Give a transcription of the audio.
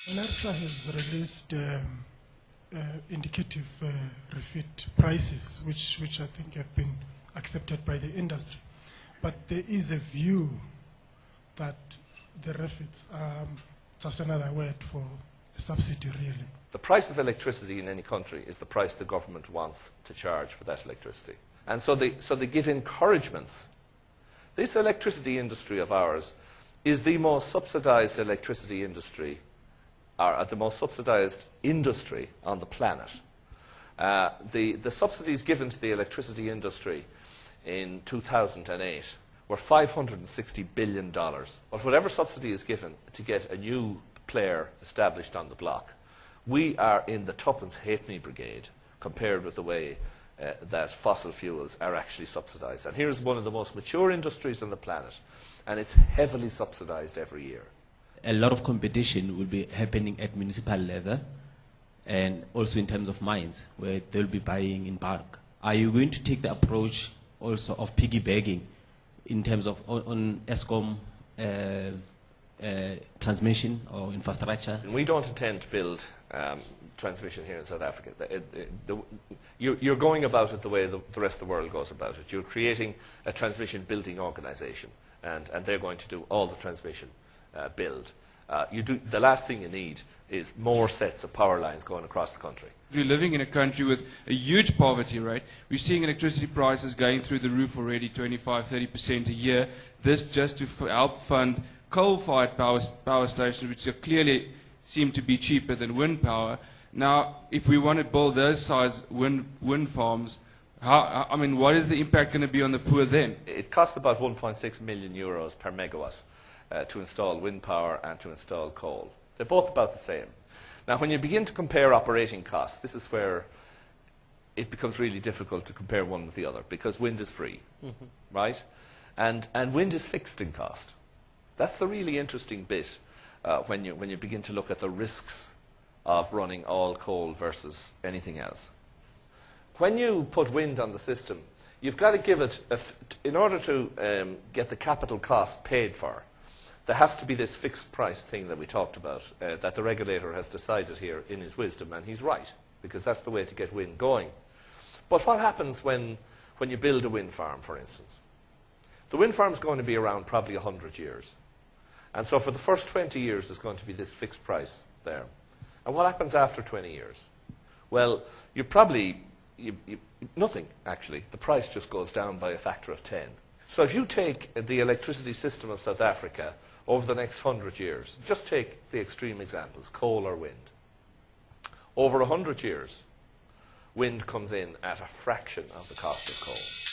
NERSA has released indicative refit prices, which I think have been accepted by the industry. But there is a view that the refits are just another word for a subsidy, really. The price of electricity in any country is the price the government wants to charge for that electricity. And so they give encouragements. This electricity industry of ours is the most subsidized electricity industry, or the most subsidized industry on the planet. The subsidies given to the electricity industry in 2008 were $560 billion. But whatever subsidy is given to get a new player established on the block, we are in the tuppence halfpenny brigade compared with the way that fossil fuels are actually subsidized. And here's one of the most mature industries on the planet, and it's heavily subsidized every year. A lot of competition will be happening at municipal level and also in terms of mines where they'll be buying in bulk. Are you going to take the approach also of piggybacking in terms of on ESCOM transmission or infrastructure? We don't intend to build transmission here in South Africa. You're going about it the way the rest of the world goes about it. You're creating a transmission building organisation, and they're going to do all the transmission build. The last thing you need is more sets of power lines going across the country. If you're living in a country with a huge poverty rate, we're seeing electricity prices going through the roof already, 25–30% a year. This just to help fund coal-fired power stations, which are clearly seem to be cheaper than wind power. Now, if we want to build those size wind farms, what is the impact going to be on the poor then? It costs about 1.6 million euros per megawatt to install wind power and to install coal. They're both about the same. Now, when you begin to compare operating costs, this is where it becomes really difficult to compare one with the other, because wind is free, right? And wind is fixed in cost. That's the really interesting bit when you begin to look at the risks of running all coal versus anything else. When you put wind on the system, you've got to give it, in order to get the capital cost paid for, there has to be this fixed price thing that we talked about, that the regulator has decided here in his wisdom, and he's right, because that's the way to get wind going. But what happens when you build a wind farm, for instance? The wind farm is going to be around probably 100 years. And so for the first 20 years, there's going to be this fixed price there. And what happens after 20 years? Well, nothing, actually. The price just goes down by a factor of 10. So if you take the electricity system of South Africa over the next 100 years, just take the extreme examples, coal or wind. Over 100 years, wind comes in at a fraction of the cost of coal.